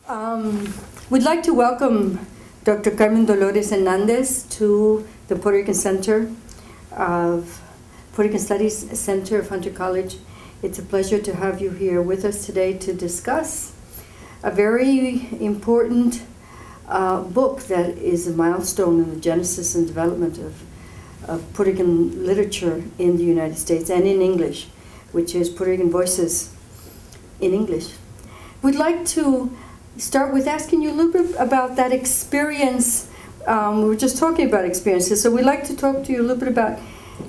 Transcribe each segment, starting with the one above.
We'd like to welcome Dr. Carmen Dolores Hernandez to the Puerto Rican Center of Puerto Rican Studies Center of Hunter College. It's a pleasure to have you here with us today to discuss a very important book that is a milestone in the genesis and development of Puerto Rican literature in the United States and in English, which is Puerto Rican Voices in English. We'd like to start with asking you a little bit about that experience. We were just talking about experiences, so we'd like to talk to you a little bit about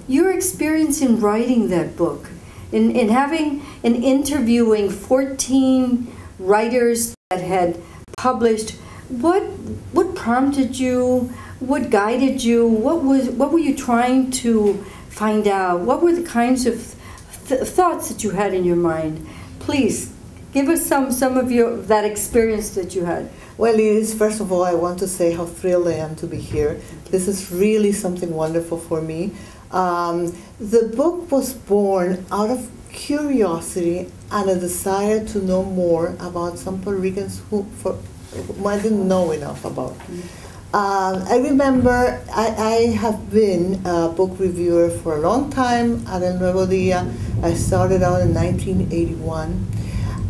your experience in writing that book, in having and interviewing 14 writers that had published. What prompted you? What guided you? What were you trying to find out? What were the kinds of thoughts that you had in your mind? Please give us some of that experience that you had. Well, Liz, first of all, I want to say how thrilled I am to be here. This is really something wonderful for me. The book was born out of curiosity and a desire to know more about some Puerto Ricans who I didn't know enough about. I remember I have been a book reviewer for a long time at El Nuevo Dia. I started out in 1981.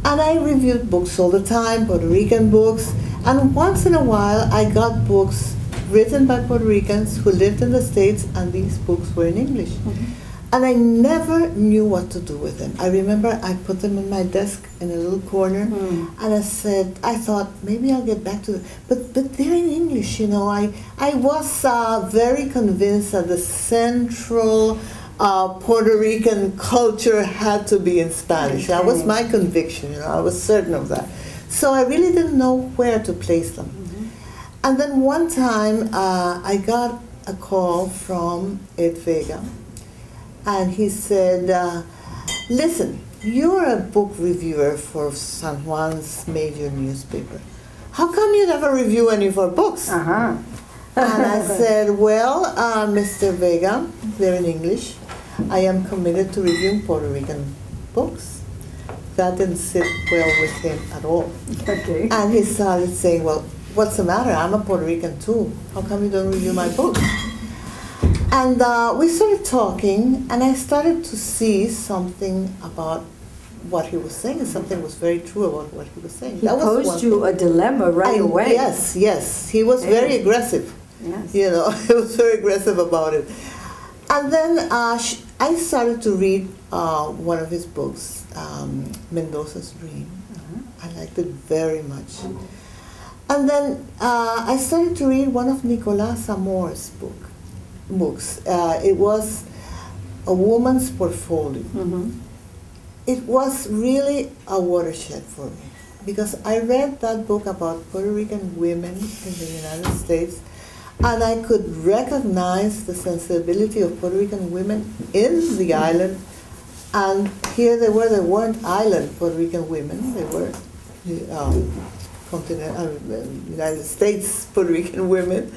And I reviewed books all the time, Puerto Rican books. And once in a while, I got books written by Puerto Ricans who lived in the States, and these books were in English. Mm-hmm. And I never knew what to do with them. I remember I put them in my desk in a little corner, and I thought, maybe I'll get back to them. But they're in English, you know. I was very convinced that the central Puerto Rican culture had to be in Spanish. Okay. That was my conviction, you know. I was certain of that. So I really didn't know where to place them. Mm-hmm. And then one time, I got a call from Ed Vega. And he said, listen, you're a book reviewer for San Juan's major newspaper. How come you never review any of our books? Uh-huh. And I said, well, Mr. Vega, they're in English. I am committed to reviewing Puerto Rican books. That didn't sit well with him at all. Okay. And he started saying, well, what's the matter? I'm a Puerto Rican too. How come you don't review my books? And we started talking, and I started to see something about what he was saying, and something was very true about what he was saying. He posed you a dilemma right away. Yes. He was very aggressive. Yes. You know, he was very aggressive about it. And then I started to read one of his books, Mendoza's Dream. I liked it very much. And then I started to read one of Nicolás Amor's books. It was A Woman's Portfolio. Mm-hmm. It was really a watershed for me, because I read that book about Puerto Rican women in the United States, and I could recognize the sensibility of Puerto Rican women in the island. And here they weren't island Puerto Rican women, they were United States Puerto Rican women,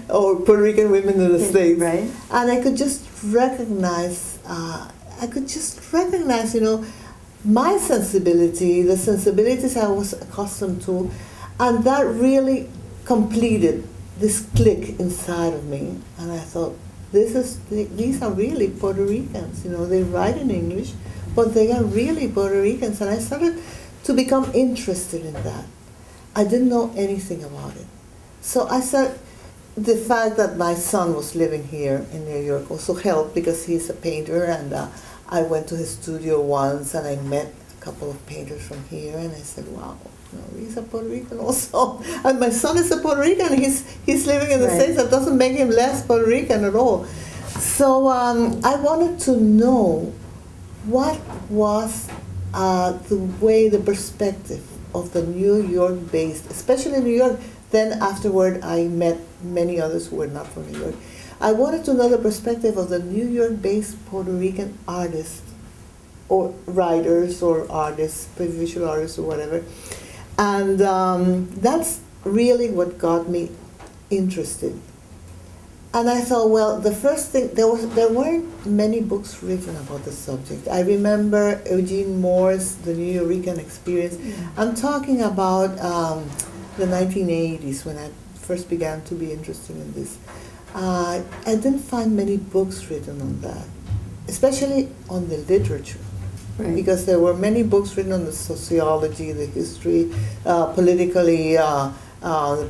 or Puerto Rican women in the States. Right. And I could just recognize, you know, my sensibility, the sensibilities I was accustomed to, and that really completed this click inside of me. And I thought, these are really Puerto Ricans, you know. They write in English, but they are really Puerto Ricans. And I started to become interested in that. I didn't know anything about it. So I started, the fact that my son was living here in New York also helped, because he's a painter, and I went to his studio once and I met a couple of painters from here, and I said, wow, you know, he's a Puerto Rican also. And my son is a Puerto Rican, he's living in the States. That doesn't make him less Puerto Rican at all. So I wanted to know what was the perspective of the New York-based, especially New York. Then afterward, I met many others who were not from New York. I wanted to know the perspective of the New York-based Puerto Rican artists, or writers, or artists, visual artists, or whatever. And that's really what got me interested. And I thought, well, the first thing, there weren't many books written about the subject. I remember Eugene Moore's The New Eureka Experience. I'm talking about the 1980s, when I first began to be interested in this. I didn't find many books written on that, especially on the literature. Right. Because there were many books written on the sociology, the history, the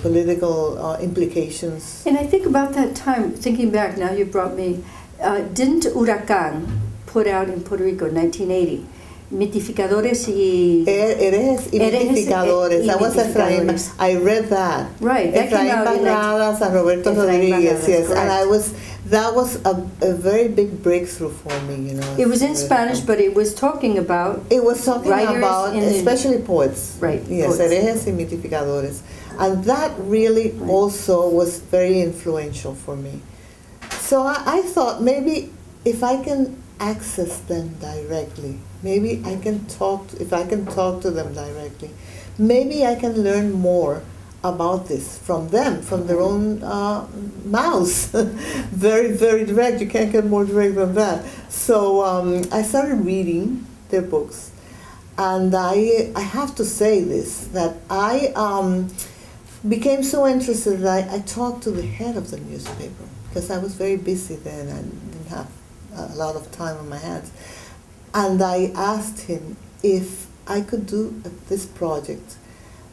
political implications. And I think about that time, thinking back, now you brought me, didn't Huracán put out in Puerto Rico in 1980, Mitificadores y... Herejes y Mitificadores. That was Efraín. I read that. Right. That Efraín Barradas and Roberto Rodriguez, yes. Correct. And that was a very big breakthrough for me, you know. It was in Spanish, but it was talking about... It was talking about, especially poets. Right. Yes, Herejes y Mitificadores. And that really also was very influential for me. So I thought maybe if I can access them directly, maybe I can if I can talk to them directly, maybe I can learn more about this from them, from their own mouths. Very, very direct. You can't get more direct than that. So I started reading their books. And I have to say this, that I became so interested that I talked to the head of the newspaper, because I was very busy then and didn't have a lot of time on my hands. And I asked him if I could do this project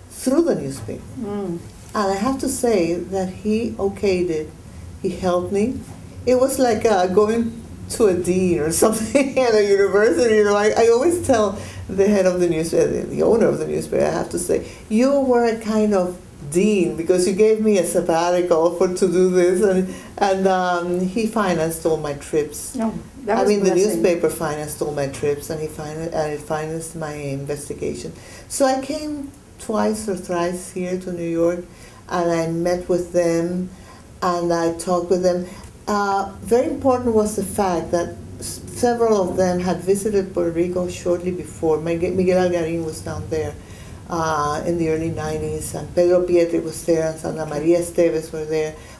through the newspaper. And I have to say that he okayed it. He helped me. It was like going to a dean or something at a university. You know, I always tell the head of the newspaper, the owner of the newspaper, I have to say, you were a kind of dean, because you gave me a sabbatical to do this, and he financed all my trips. Oh, the newspaper financed all my trips, and it financed my investigation. So I came twice or thrice here to New York, and I met with them, and I talked with them. Very important was the fact that several of them had visited Puerto Rico shortly before. Miguel Algarín was down there in the early 90s, and Pedro Pietri was there, and Santa Maria Esteves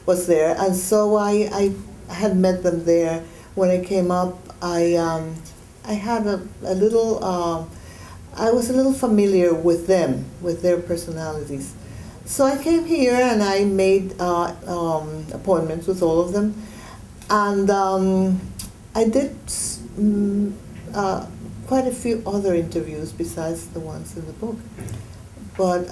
was there, and so I had met them there. When I came up, I had a little, I was a little familiar with them, with their personalities. So I came here and I made appointments with all of them, and I did quite a few other interviews besides the ones in the book. But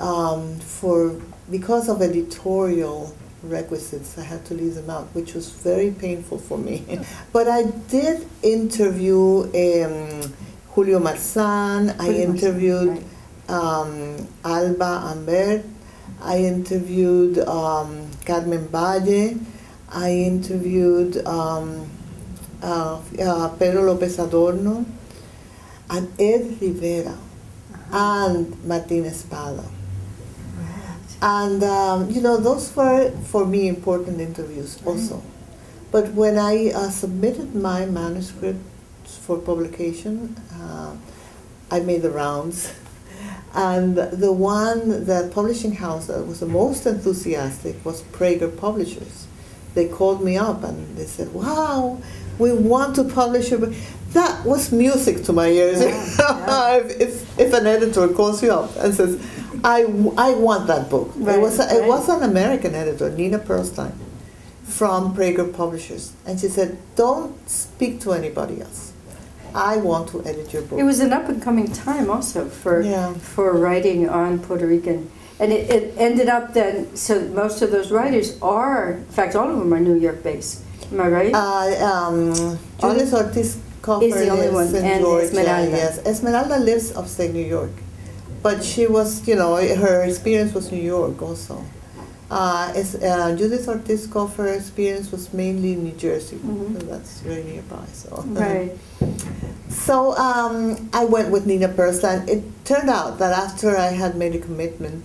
because of editorial requisites, I had to leave them out, which was very painful for me. But I did interview Julio Marzán, I interviewed Alba Ambert, I interviewed Carmen Valle, I interviewed Pedro López Adorno, and Ed Rivera, and Martín Espada. And, those were, for me, important interviews also. But when I submitted my manuscript for publication, I made the rounds. And the publishing house that was the most enthusiastic was Praeger Publishers. They called me up and they said, wow, we want to publish your book. That was music to my ears. Yeah. If an editor calls you up and says, I want that book. Right, it was an American editor, Nina Perlstein, from Praeger Publishers. And she said, don't speak to anybody else. I want to edit your book. It was an up-and-coming time also for writing on Puerto Rican. And it ended up then, so most of those writers are, in fact, all of them are New York-based. Am I right? Judith Ortiz Coffer is the only one, in Georgia. Esmeralda. Yes, Esmeralda lives upstate New York. But she was, her experience was New York also. Judith Ortiz Coffer's experience was mainly New Jersey. Mm-hmm. So that's very nearby. So. Right. So I went with Nina Perlstein. It turned out that after I had made a commitment,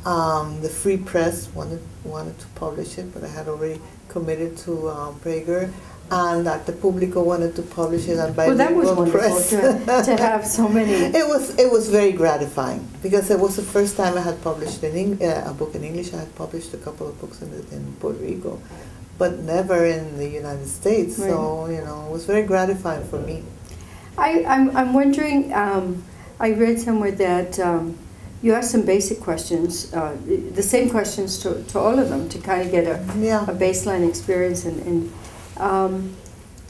the Free Press wanted to publish it, but I had already committed to Praeger, and that the Público wanted to publish it on Well, that was bilingual wonderful press. to have so many. It was very gratifying because it was the first time I had published a book in English. I had published a couple of books in Puerto Rico, but never in the United States. Right. So it was very gratifying for me. I'm wondering. I read somewhere that you asked some basic questions, the same questions to all of them to kind of get a baseline experience and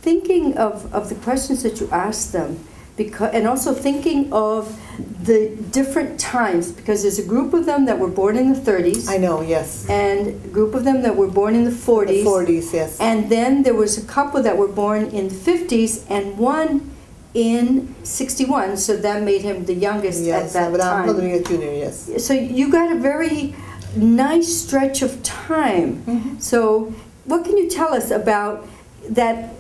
thinking of the questions that you asked them, and also thinking of the different times, because there's a group of them that were born in the 30s. I know, yes. And a group of them that were born in the 40s. The 40s, yes. And then there was a couple that were born in the 50s and one in 61, so that made him the youngest at that time. Yes, Jr., yes. So you got a very nice stretch of time. Mm-hmm. So what can you tell us about that,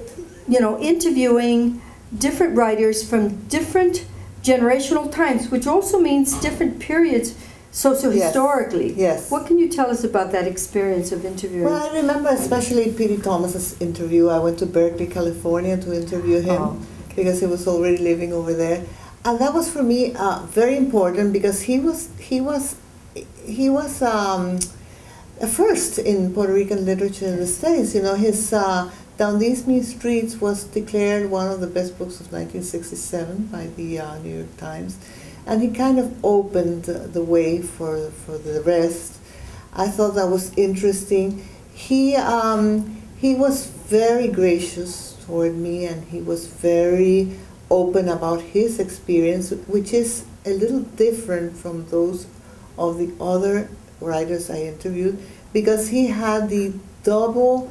interviewing different writers from different generational times, which also means different periods socio-historically. Yes. What can you tell us about that experience of interviewing? Well, I remember especially P.D. Thomas's interview. I went to Berkeley, California to interview him because he was already living over there. And that was for me very important because he was a first in Puerto Rican literature in the States. His Down These Mean Streets was declared one of the best books of 1967 by the New York Times. And he kind of opened the way for the rest. I thought that was interesting. He was very gracious toward me, and he was very open about his experience, which is a little different from those of the other writers I interviewed, because he had the double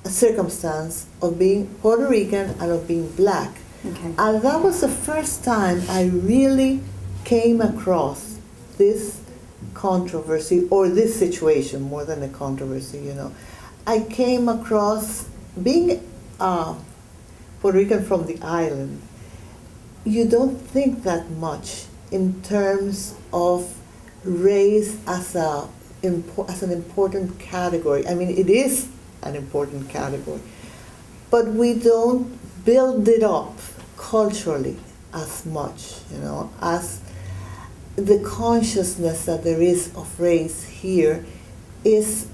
circumstance of being Puerto Rican and of being black. Okay. And that was the first time I really came across this controversy, or this situation, more than a controversy, I came across, being Puerto Rican from the island, you don't think that much in terms of race as an important category. I mean, it is an important category, but we don't build it up culturally as much, as the consciousness that there is of race here is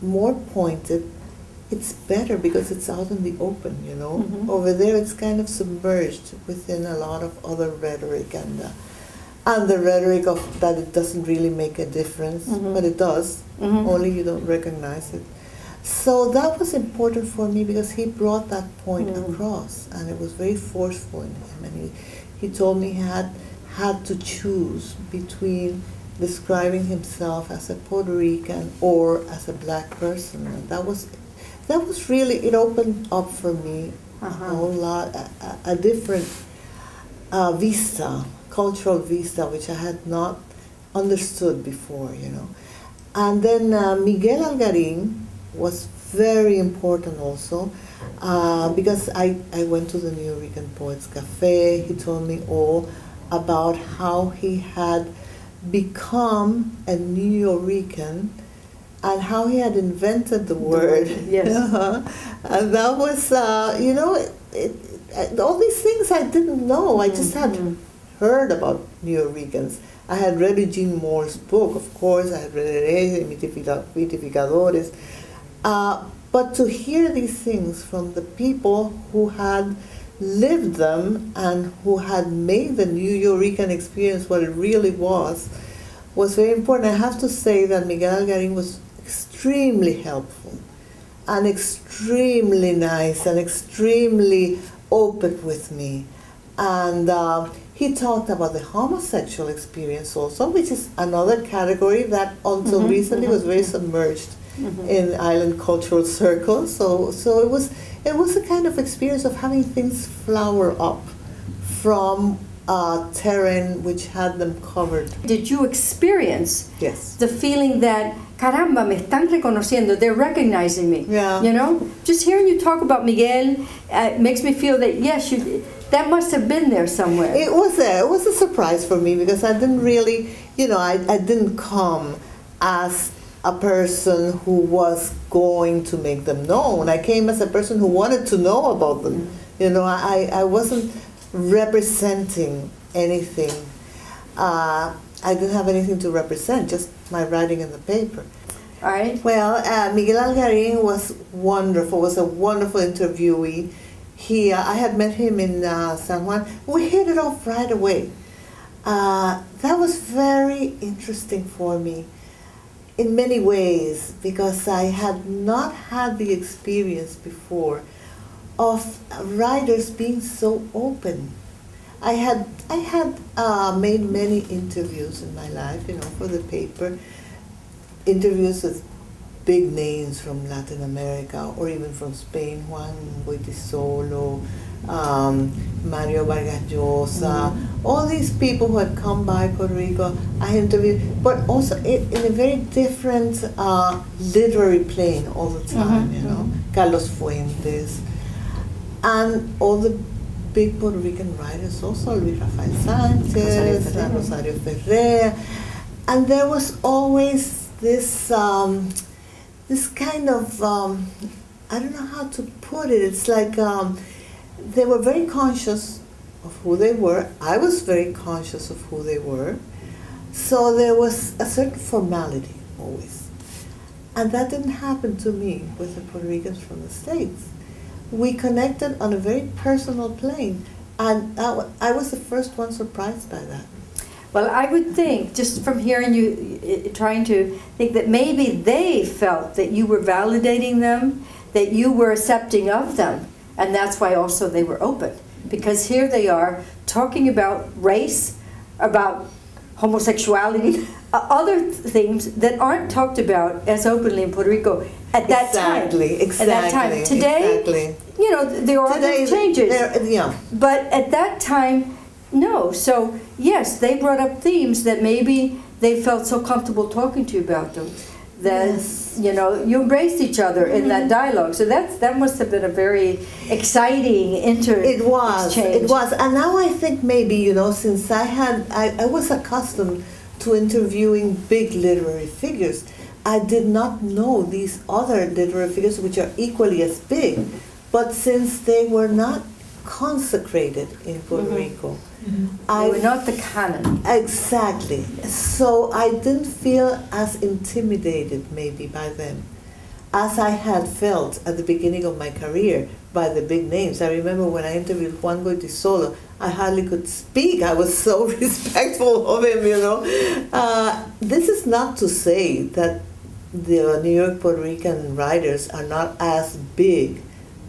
more pointed. It's better because it's out in the open, Mm-hmm. Over there it's kind of submerged within a lot of other rhetoric and the rhetoric of that it doesn't really make a difference, Mm-hmm. but it does, Mm-hmm. only you don't recognize it. So that was important for me because he brought that point across, and it was very forceful in him. And he told me he had to choose between describing himself as a Puerto Rican or as a black person, and that was really, it opened up for me a whole lot, a different cultural vista, which I had not understood before, And then Miguel Algarín was very important also, because I went to the New Rican Poets Cafe. He told me all about how he had become a New Rican and how he had invented the word. Yes. And that was, all these things I didn't know. I just had heard about New Ricans. I had read Eugene Moore's book, of course. I had read Mitificadores. But to hear these things from the people who had lived them and who had made the New Rican experience what it really was very important. I have to say that Miguel Algarín was extremely helpful and extremely nice and extremely open with me. And he talked about the homosexual experience also, which is another category that until recently was very submerged in island cultural circles. So it was a kind of experience of having things flower up from terrain which had them covered. Did you experience Yes. the feeling that, caramba, me están reconociendo, they're recognizing me? Yeah. Just hearing you talk about Miguel makes me feel that, yes, that must have been there somewhere. It was there. It was a surprise for me because I didn't really, I didn't come as a person who was going to make them known. I came as a person who wanted to know about them. You know, I wasn't representing anything. I didn't have anything to represent, just my writing in the paper. All right. Well, Miguel Algarín was wonderful, was a wonderful interviewee. I had met him in San Juan. We hit it off right away. That was very interesting for me in many ways, because I had not had the experience before of writers being so open. I had made many interviews in my life, you know, for the paper, interviews with big names from Latin America or even from Spain, Juan Goytisolo, Mario Vargas Llosa, all these people who had come by Puerto Rico, I interviewed, but also in a very different literary plane all the time, you know, Carlos Fuentes, and all the big Puerto Rican writers also, Luis Rafael Sanchez, Rosario Ferrer, and there was always this this kind of, I don't know how to put it, it's like they were very conscious of who they were. I was very conscious of who they were. So there was a certain formality always. And that didn't happen to me with the Puerto Ricans from the States. We connected on a very personal plane, and I was the first one surprised by that. Well, I would think, just from hearing you trying to think, that maybe they felt that you were validating them, that you were accepting of them, and that's why also they were open. Because here they are talking about race, about homosexuality, other things that aren't talked about as openly in Puerto Rico at that time. Exactly. At that time. Today, you know, there are other changes. Yeah. But at that time, no. So, yes, they brought up themes that maybe they felt so comfortable talking to you about them that, you know, you embraced each other in that dialogue. So that must have been a very exciting exchange. It was. And now I think maybe, you know, since I was accustomed to interviewing big literary figures, I did not know these other literary figures which are equally as big. But since they were not consecrated in Puerto Rico, they were not the canon. Exactly. So I didn't feel as intimidated maybe by them as I had felt at the beginning of my career by the big names. I remember when I interviewed Juan Goytisolo, I hardly could speak. I was so respectful of him, you know. This is not to say that the New York Puerto Rican writers are not as big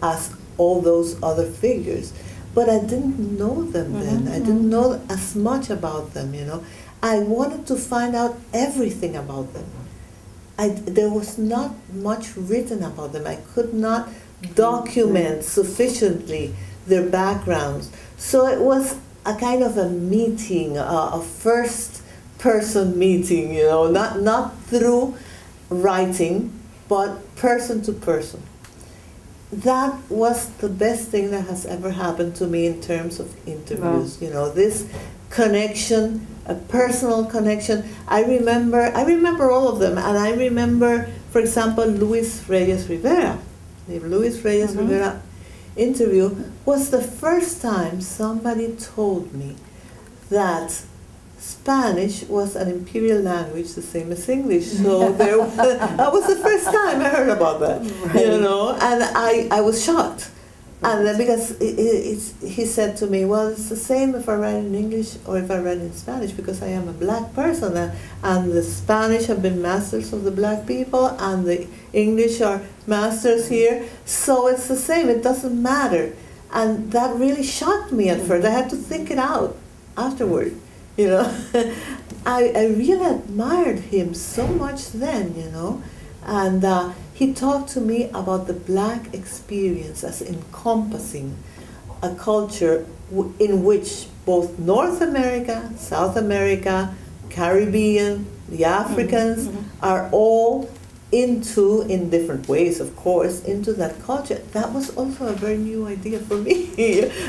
as all those other figures. But I didn't know them then. I didn't know as much about them, you know. I wanted to find out everything about them. There was not much written about them. I could not document sufficiently their backgrounds. So it was a kind of a meeting, a first-person meeting, you know, not through writing, but person to person. That was the best thing that has ever happened to me in terms of interviews. You know, this connection, a personal connection. I remember all of them, and I remember, for example, Luis Reyes Rivera. The Luis Reyes Rivera interview was the first time somebody told me that Spanish was an imperial language, the same as English. So that was the first time I heard about that, you know, and I was shocked. And then because he said to me, well, it's the same if I write in English or if I write in Spanish, because I am a black person, and the Spanish have been masters of the black people, and the English are masters here, so it's the same, it doesn't matter. And that really shocked me at first. I had to think it out afterward. You know, I really admired him so much then, you know, and he talked to me about the black experience as encompassing a culture in which both North America, South America, Caribbean, the Africans are all into, in different ways, of course, into that culture. That was also a very new idea for me.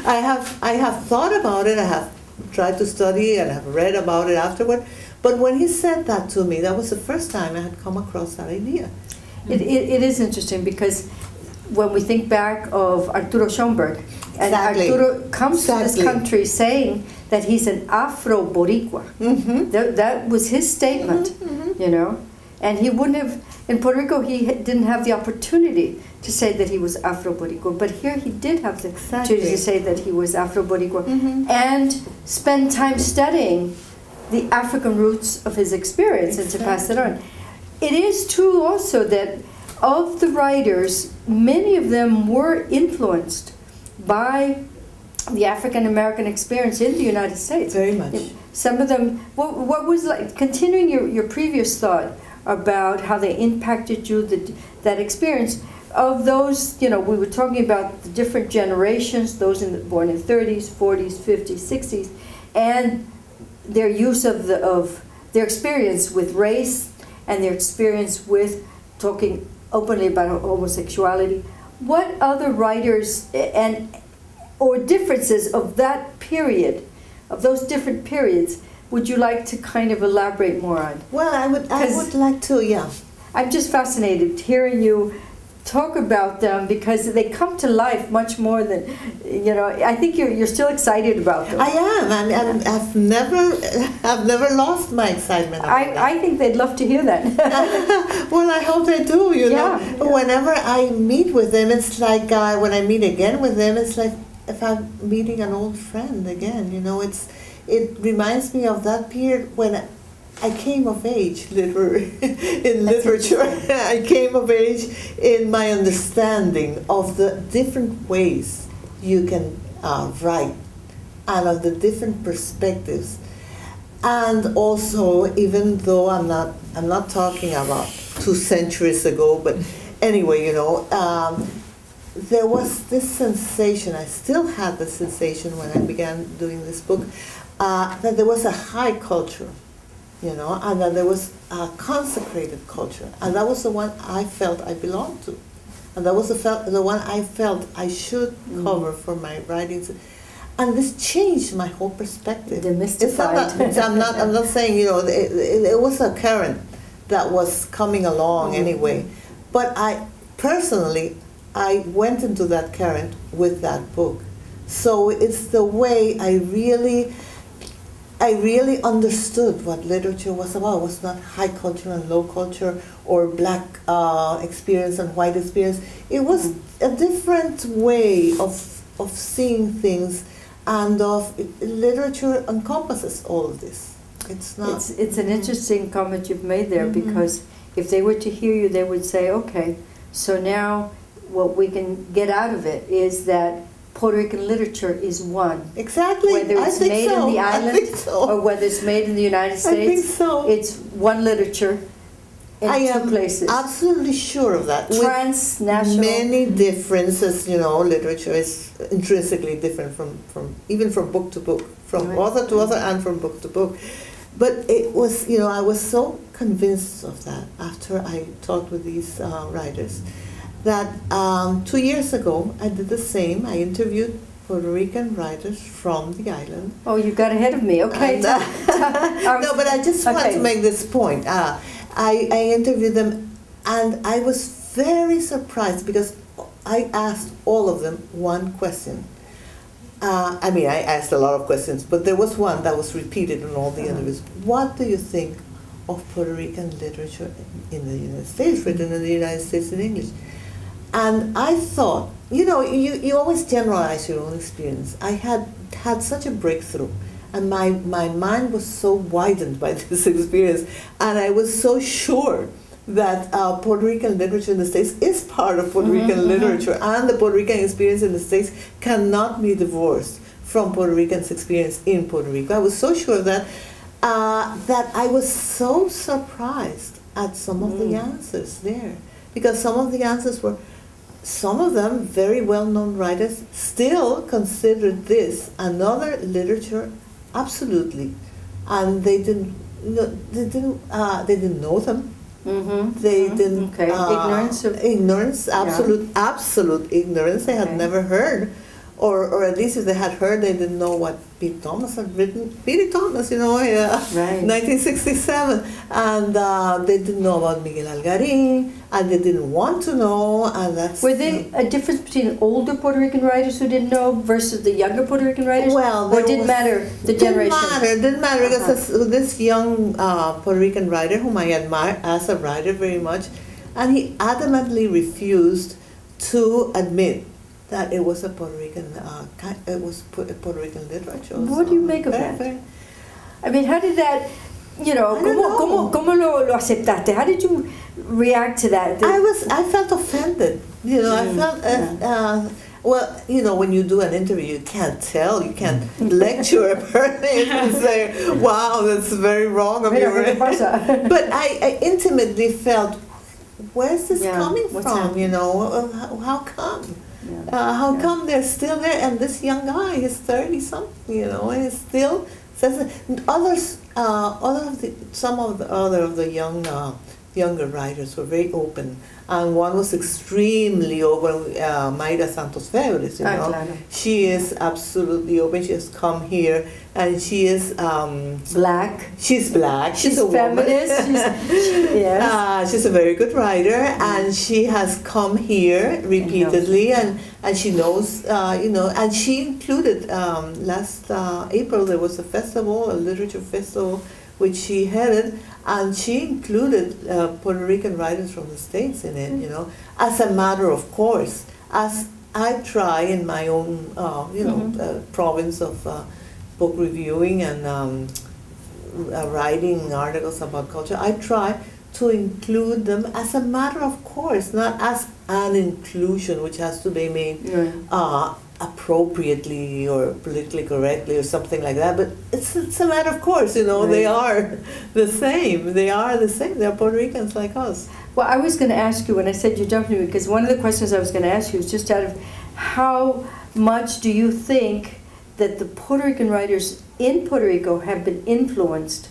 I have thought about it. I have tried to study and have read about it afterward, But when he said that to me, that was the first time I had come across that idea. It is interesting because when we think back of Arturo Schomburg, and Exactly. Arturo comes to Exactly. this country saying that he's an Afro-Boricua. That was his statement, you know. And he wouldn't have, in Puerto Rico, didn't have the opportunity to say that he was Afro-Boricua. But here he did have the opportunity to say that he was Afro-Boricua and spend time studying the African roots of his experience and to pass it on. It is true also that of the writers, many of them were influenced by the African American experience in the United States. Very much. Some of them, what was like, continuing your previous thought about how they impacted you, that experience of those, you know, we were talking about the different generations, those born in the 30s, 40s, 50s, 60s, and their use of their experience with race and their experience with talking openly about homosexuality. What other writers or differences of that period, of those different periods, would you like to kind of elaborate more on? Well, I would like to, yeah. I'm just fascinated hearing you talk about them because they come to life much more than, you know, I think you're still excited about them. I am, and I've never lost my excitement about it. I think they'd love to hear that. Well, I hope they do, you know. Whenever I meet with them, it's like when I meet again with them, it's like if I'm meeting an old friend again, you know. It reminds me of that period when I came of age in literature. I came of age in my understanding of the different ways you can write and of the different perspectives. And also, even though I'm not talking about 2 centuries ago, but anyway, you know, there was this sensation, I still had the sensation when I began doing this book, that there was a high culture, you know, and that there was a consecrated culture. And that was the one I felt I belonged to. And that was the one I felt I should cover for my writings. And this changed my whole perspective. Demystified. I'm not saying, you know, it was a current that was coming along anyway. But I went into that current with that book. So it's the way I really understood what literature was about. It was not high culture and low culture or black experience and white experience. It was a different way of seeing things, and literature encompasses all of this. It's not. It's an interesting comment you've made there, because if they were to hear you, they would say, okay, so now what we can get out of it is that Puerto Rican literature is one. Exactly. Whether it's made in the island or whether it's made in the United States, it's one literature in 2 places. I am absolutely sure of that. Transnational. With many differences, you know, literature is intrinsically different even from book to book, from author to author and from book to book. But it was, you know, I was so convinced of that after I talked with these writers, that 2 years ago I did the same. I interviewed Puerto Rican writers from the island. Oh, you got ahead of me. Okay. And, no, but I just want to make this point. I interviewed them, and I was very surprised because I asked all of them one question. I mean, I asked a lot of questions, but there was one that was repeated in all the interviews. What do you think of Puerto Rican literature in the United States, written in the United States in English? And I thought, you know, you always generalize your own experience. I had such a breakthrough, and my mind was so widened by this experience, and I was so sure that Puerto Rican literature in the States is part of Puerto Rican literature, and the Puerto Rican experience in the States cannot be divorced from Puerto Rican's experience in Puerto Rico. I was so sure of that, that I was so surprised at some of the answers there, because some of the answers were, some of them very well-known writers still considered this another literature, absolutely, and they didn't know them. They didn't. Ignorance, absolute ignorance. They had never heard or at least if they had heard, they didn't know what Pete Thomas had written. Pete Thomas, Right. 1967, and they didn't know about Miguel Algarín, and they didn't want to know, and that's... Were there a difference between older Puerto Rican writers who didn't know versus the younger Puerto Rican writers? Well, or it didn't matter the generation? Didn't matter because this young Puerto Rican writer, whom I admire as a writer very much, and he adamantly refused to admit that it was a Puerto Rican, Puerto Rican literature. What do you make of that? I mean, how did that, ¿cómo lo aceptaste? How did you react to that? I felt offended. I felt, when you do an interview, you can't tell, you can't lecture a person and say, wow, that's very wrong of you. But I intimately felt, where's this coming from? How come? How come they're still there? And this young guy is 30-something, and he still says it. Some of the younger writers were very open, and one was extremely open. Mayra Santos Febres, Claro. She is absolutely open. She has come here, and she is black. She's black. She's a feminist. Yes. She's a very good writer, and she has come here repeatedly, and she knows, and she included last April there was a festival, a literature festival, which she headed, and she included Puerto Rican writers from the States in it, as a matter of course, as I try in my own, province of book reviewing and writing articles about culture. I try to include them as a matter of course, not as an inclusion which has to be made appropriately or politically correctly or something like that, but it's a matter of course, they are the same. They are the same. They're Puerto Ricans like us. Well, I was going to ask you when I said you jumped me, because one of the questions I was going to ask you is just out of how much do you think that the Puerto Rican writers in Puerto Rico have been influenced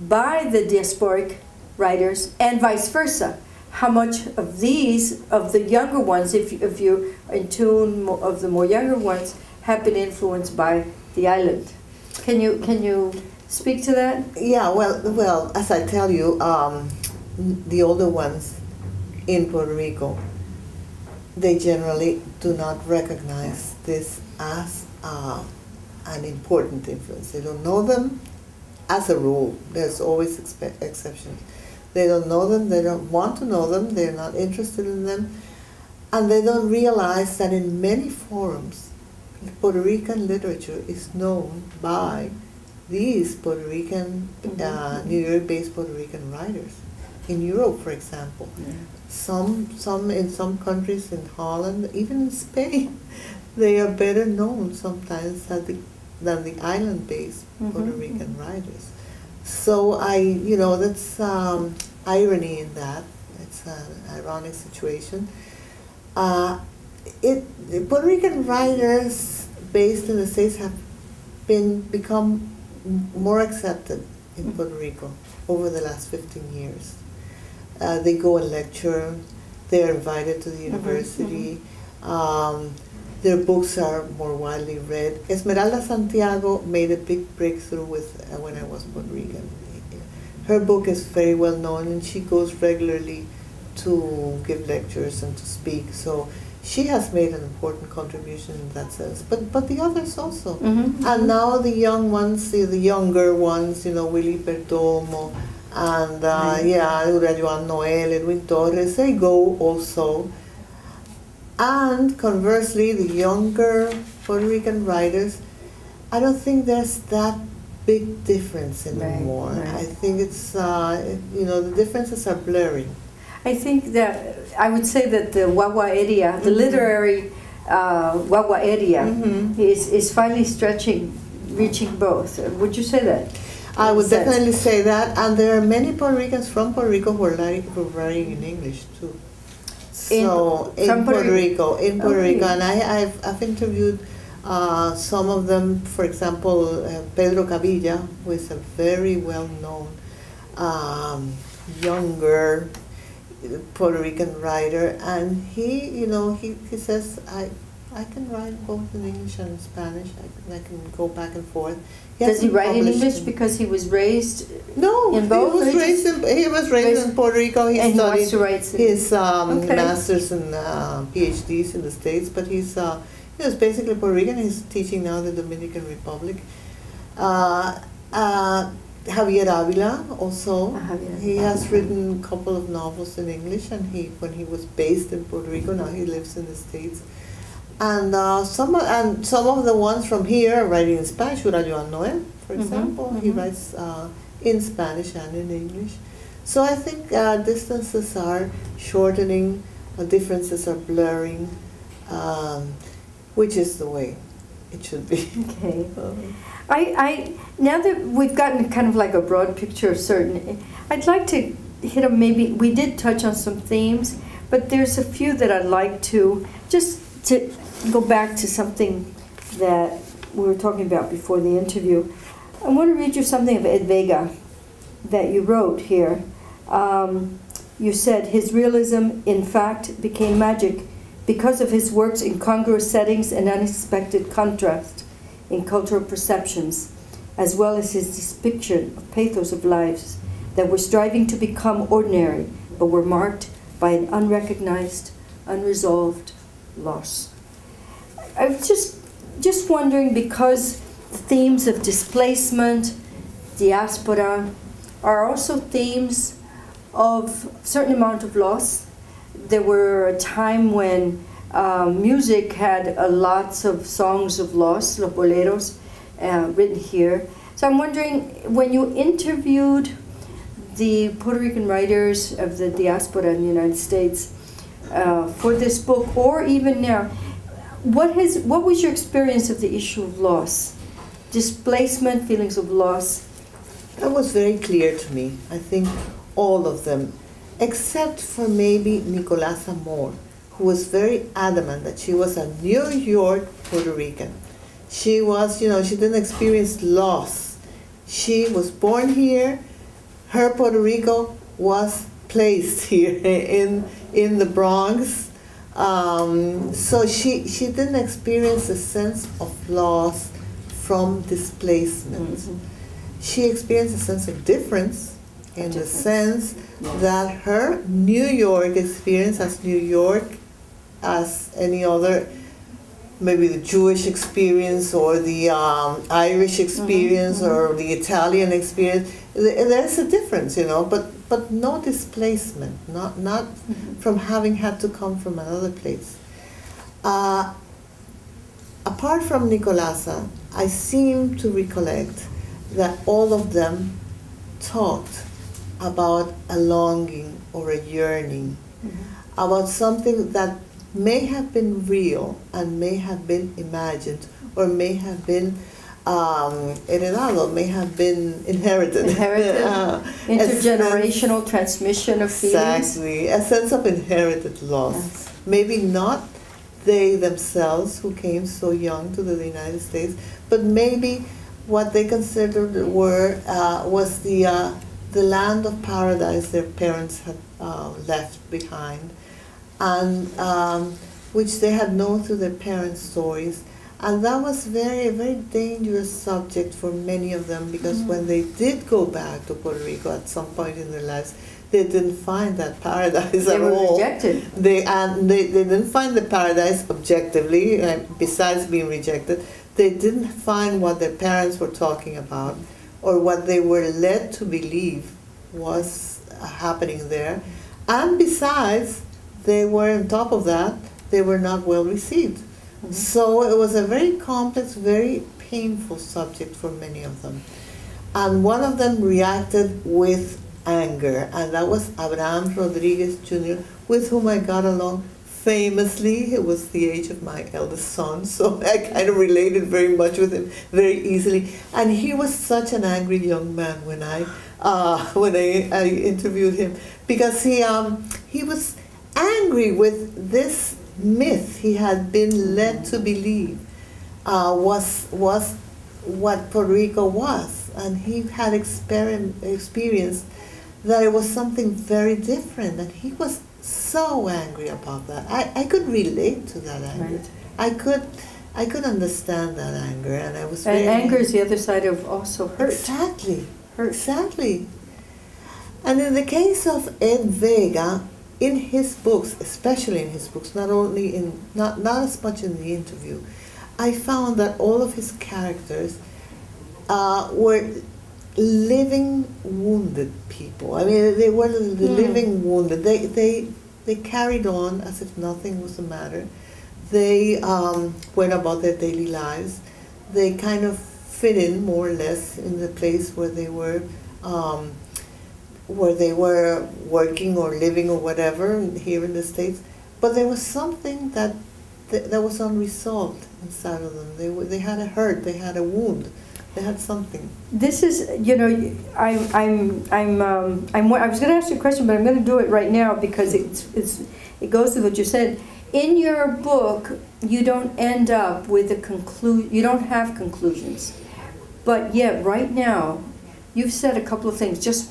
by the diasporic writers and vice versa? How much of the younger ones, if you're in tune of the more younger ones, have been influenced by the island? Can you speak to that? Yeah, well, as I tell you, the older ones in Puerto Rico, they generally do not recognize this as an important influence. They don't know them as a rule. There's always exceptions. They don't know them, they don't want to know them, they're not interested in them, and they don't realize that in many forums, Puerto Rican literature is known by these Puerto Rican, New York-based Puerto Rican writers. In Europe, for example, some in some countries, in Holland, even in Spain, they are better known sometimes than the island-based Puerto Rican writers. So that's irony in that. It's an ironic situation. Puerto Rican writers based in the States have become more accepted in Puerto Rico over the last 15 years. They go and lecture. They're invited to the university. Their books are more widely read. Esmeralda Santiago made a big breakthrough with When I Was Puerto Rican. Her book is very well known, and she goes regularly to give lectures and to speak. So she has made an important contribution in that sense. But the others also. And now the young ones, the younger ones, Willy Perdomo, and Juan Noel, Edwin Torres, they go also. And conversely, the younger Puerto Rican writers, I don't think there's that big difference anymore. Right. I think it's, the differences are blurring. I think that, I would say that the Wawa area, the literary Wawa area, is finally reaching both. Would you say that? I would definitely say that, and there are many Puerto Ricans from Puerto Rico who are writing in English too. So in Puerto Rico, and I've interviewed some of them. For example, Pedro Cavilla, who is a very well-known younger Puerto Rican writer, and he says I can write both in English and in Spanish. I can go back and forth. Does he write in English because he was raised no, in both? He was raised in Puerto Rico. He studied his master's and PhDs in the States, but he was basically Puerto Rican. He's teaching now in the Dominican Republic. Javier Avila also. He has written a couple of novels in English, and when he was based in Puerto Rico, now he lives in the States. And some of the ones from here are writing in Spanish. Joan Noel, for example, he writes in Spanish and in English. So I think distances are shortening, differences are blurring, which is the way it should be. Okay. I now that we've gotten kind of like a broad picture of certain, I'd like to hit on maybe, we did touch on some themes, but there's a few that I'd like to go back to something that we were talking about before the interview. I want to read you something of Ed Vega that you wrote here. You said, his realism, in fact, became magic because of his work's incongruous settings and unexpected contrast in cultural perceptions, as well as his depiction of pathos of lives that were striving to become ordinary, but were marked by an unrecognized, unresolved loss. I was just wondering, because themes of displacement, diaspora, are also themes of a certain amount of loss. There were a time when music had lots of songs of loss, los boleros, written here. So I'm wondering, when you interviewed the Puerto Rican writers of the diaspora in the United States for this book, or even now, what was your experience of the issue of loss? Displacement, feelings of loss? That was very clear to me. I think all of them, except for maybe Nicolasa Moore, who was very adamant that she was a New York Puerto Rican. She was, she didn't experience loss. She was born here. Her Puerto Rico was placed here in the Bronx. So she didn't experience a sense of loss from displacement. She experienced a sense of difference in the sense that her New York experience as New York, as any other, maybe the Jewish experience or the Irish experience or the Italian experience, there's a difference, but no displacement, not from having had to come from another place. Apart from Nicolasa, I seem to recollect that all of them talked about a longing or a yearning, about something that may have been real and may have been imagined, or may have been heredado, may have been inherited. Intergenerational transmission of feelings. Exactly, a sense of inherited loss. Yes. Maybe not they themselves who came so young to the United States, but maybe what they considered was the land of paradise their parents had left behind, and which they had known through their parents' stories. And that was a very dangerous subject for many of them, because when they did go back to Puerto Rico at some point in their lives, they didn't find that paradise at all. They were rejected. They didn't find the paradise objectively, besides being rejected. They didn't find what their parents were talking about, or what they were led to believe was happening there. And besides, they were, on top of that, they were not well received. So it was a very complex, very painful subject for many of them. And one of them reacted with anger, and that was Abraham Rodriguez Jr., with whom I got along famously. It was the age of my eldest son, so I kind of related very much with him very easily. And he was such an angry young man when I interviewed him, because he was angry with this myth he had been led to believe was what Puerto Rico was, and he had experienced that it was something very different, and he was so angry about that. I could relate to that anger. Right. I could understand that anger, and I was. And very anger is the other side of also hurt. Exactly. Hurt. Exactly. And in the case of Ed Vega, in his books, especially in his books, not as much in the interview, I found that all of his characters were living wounded people. I mean, they were the living wounded. They carried on as if nothing was the matter. They went about their daily lives. They kind of fit in more or less in the place where they were working or living or whatever here in the States. But there was something that was unresolved inside of them. They had a hurt. They had a wound. They had something. This is, I was going to ask you a question, but I'm going to do it right now because it goes with what you said. In your book, you don't end up with a conclusion. You don't have conclusions, but yet right now, you've said a couple of things. Just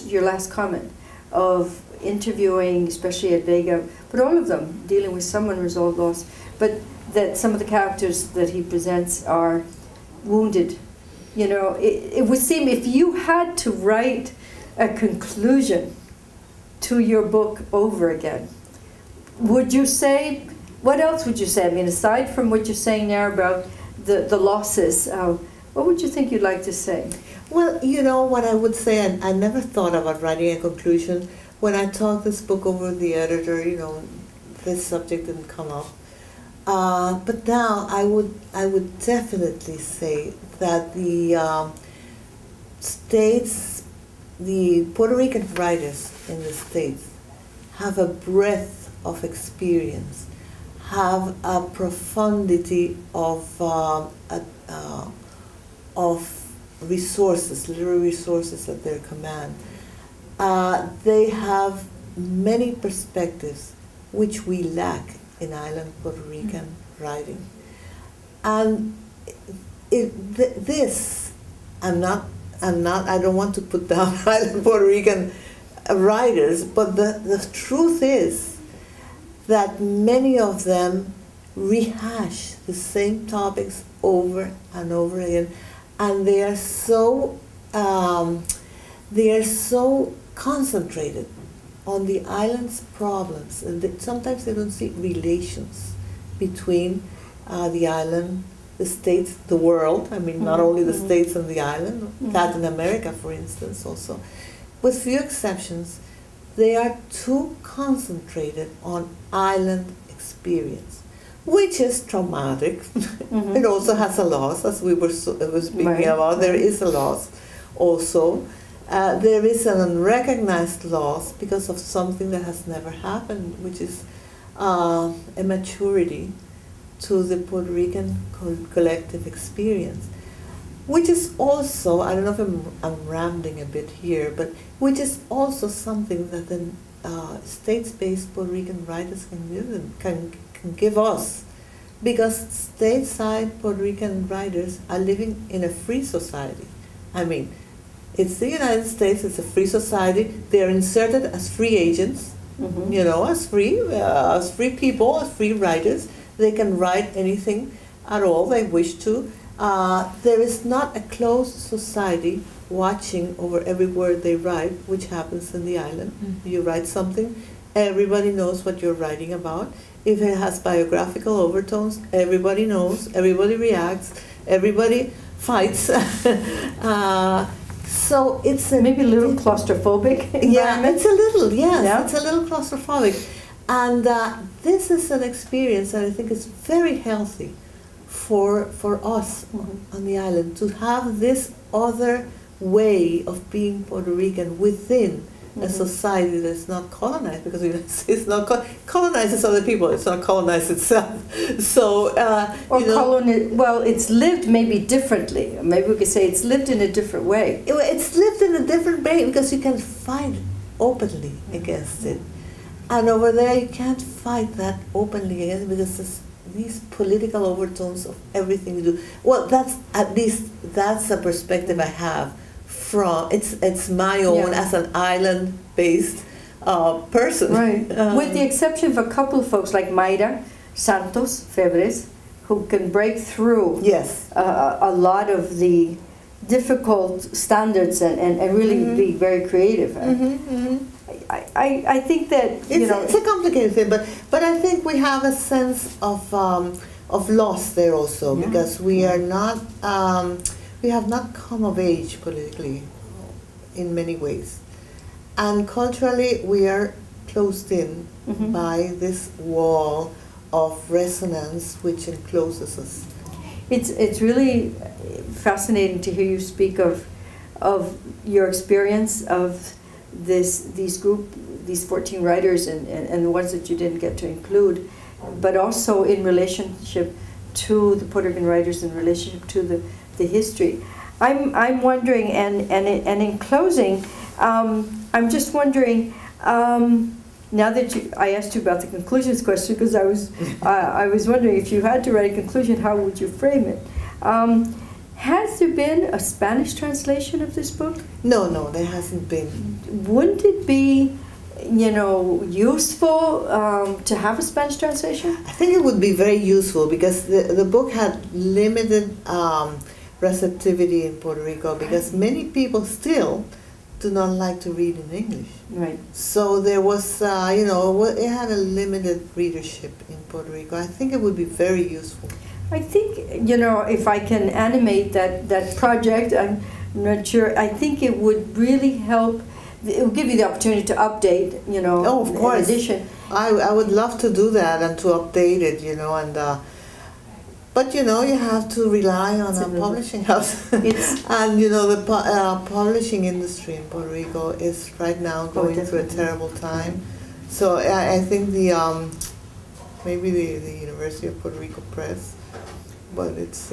your last comment of interviewing, especially at Vega, but all of them dealing with some unresolved loss. But that some of the characters that he presents are wounded. It would seem if you had to write a conclusion to your book over again, would you say, what else would you say? I mean, aside from what you're saying now about the losses, what would you think you'd like to say? Well, what I would say, and I never thought about writing a conclusion. When I talked this book over with the editor, this subject didn't come up. But now I would definitely say that the States, the Puerto Rican writers in the States have a breadth of experience, have a profundity of resources, literary resources at their command. They have many perspectives which we lack in island Puerto Rican writing. And I don't want to put down island Puerto Rican writers, but the truth is that many of them rehash the same topics over and over again, and they are so concentrated on the island's problems, and sometimes they don't see relations between the island, the States, the world. I mean, not only the States and the island, Latin America, for instance, also. With few exceptions, they are too concentrated on island experience, which is traumatic. It also has a loss, as we were speaking about. There is a loss also. There is an unrecognized loss because of something that has never happened, which is a maturity to the Puerto Rican collective experience, which is also, I don't know if I'm rambling a bit here, but which is also something that the States-based Puerto Rican writers can give us, because stateside Puerto Rican writers are living in a free society. I mean, it's the United States, it's a free society. They're inserted as free agents, as free people, as free writers. They can write anything at all they wish to. There is not a closed society watching over every word they write, which happens in the island. You write something, everybody knows what you're writing about. If it has biographical overtones, everybody knows, everybody reacts, everybody fights. So it's maybe a little claustrophobic environment. Yeah, it's a little, yes, yeah. It's a little claustrophobic. And this is an experience that I think is very healthy for us on the island, to have this other way of being Puerto Rican within a society that's not colonized, because it's not colonizes other people, it's not colonized itself. So well, it's lived maybe differently. Maybe we could say it's lived in a different way. It's lived in a different way because you can fight openly against it, and over there you can't fight that openly against it because these political overtones of everything you do. Well, that's a perspective I have from it's my own as an island-based person. Right. With the exception of a couple of folks like Mayra, Santos, Febres, who can break through Yes. a lot of the difficult standards and really be very creative. I think that It's a complicated thing, but I think we have a sense of loss there also, because we are not we have not come of age politically in many ways, and culturally we are closed in by this wall of resonance which encloses us. It's really fascinating to hear you speak of your experience of these 14 writers and the ones that you didn't get to include, but also in relationship to the Puerto Rican writers, in relationship to the history. I'm wondering, and in closing, I'm just wondering. Now that I asked you about the conclusions question, because I was wondering if you had to write a conclusion, how would you frame it? Has there been a Spanish translation of this book? No, there hasn't been. Wouldn't it be, useful to have a Spanish translation? I think it would be very useful, because the book had limited receptivity in Puerto Rico, because many people still do not like to read in English. Right. So there was, it had a limited readership in Puerto Rico. I think it would be very useful. I think, if I can animate that project, I'm not sure, I think it would really help. It will give you the opportunity to update, Oh, of course. in addition. I would love to do that and to update it, but you have to rely on a publishing house. And the publishing industry in Puerto Rico is right now going through a terrible time. So I think maybe the University of Puerto Rico Press, but it's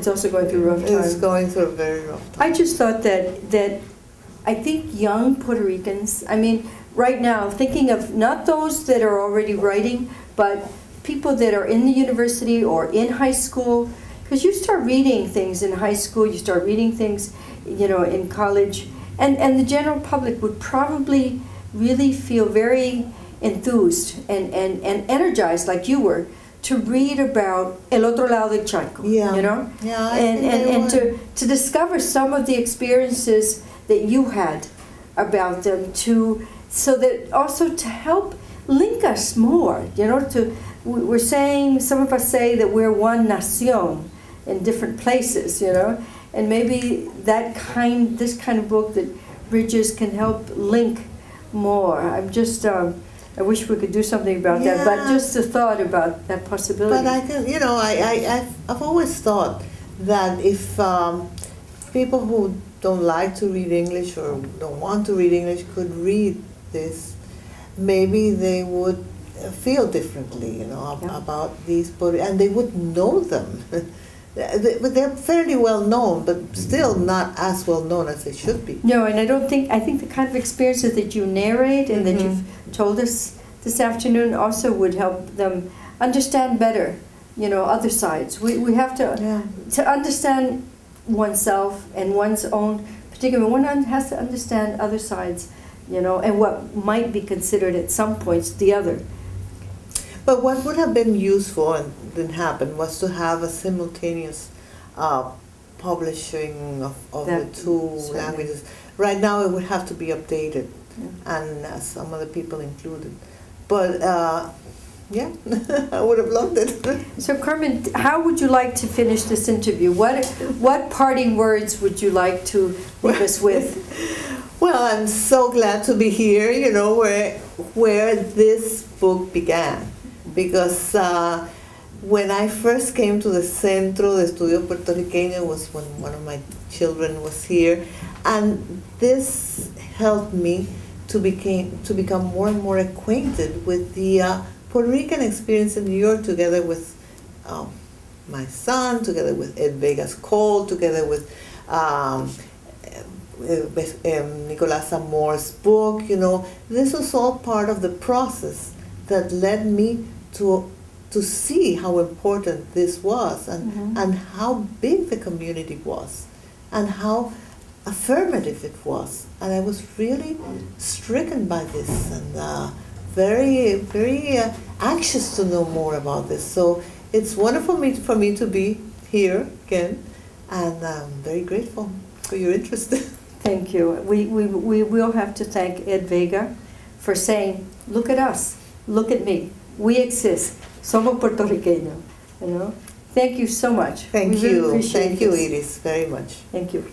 also going through a rough time. It's going through a very rough time. I just thought that I think young Puerto Ricans, right now, thinking of not those that are already writing, but people that are in the university or in high school, because you start reading things in high school, you start reading things, in college, and the general public would probably really feel very enthused and energized, like you were, to read about El Otro Lado del Charco, Yeah, and to discover some of the experiences that you had about them, so that also to help link us more, we're saying, some of us say that we're one nación in different places, and maybe this kind of book that bridges can help link more. I'm just, I wish we could do something about that, but just a thought about that possibility. But I can, I've always thought that if people who don't like to read English or don't want to read English could read this, maybe they would feel differently, about these poets, and they would know them. They're fairly well known, but still not as well known as they should be. No, and I think the kind of experiences that you narrate and that you've told us this afternoon also would help them understand better, other sides. We have to understand oneself and one's own particular. One has to understand other sides, and what might be considered at some points the other. But what would have been useful and didn't happen was to have a simultaneous publishing of the two languages. Right now it would have to be updated, and some other people included. But I would have loved it. So Carmen, how would you like to finish this interview? What parting words would you like to leave us with? Well, I'm so glad to be here, where this book began. Because when I first came to the Centro de Estudios Puertorriqueños was when one of my children was here, and this helped me to become more and more acquainted with the Puerto Rican experience in New York, together with my son, together with Ed Vegas Cole, together with Nicolás Amore's book. This was all part of the process that led me to see how important this was, and how big the community was, and how affirmative it was. And I was really stricken by this, and very, very anxious to know more about this. So it's wonderful for me to be here again, and I'm very grateful for your interest. Thank you. We will have to thank Ed Vega for saying, look at us, look at me, we exist, somos puertorriqueños, you know. Thank you so much. Thank we you. Really appreciate Thank you, this. Iris, very much. Thank you.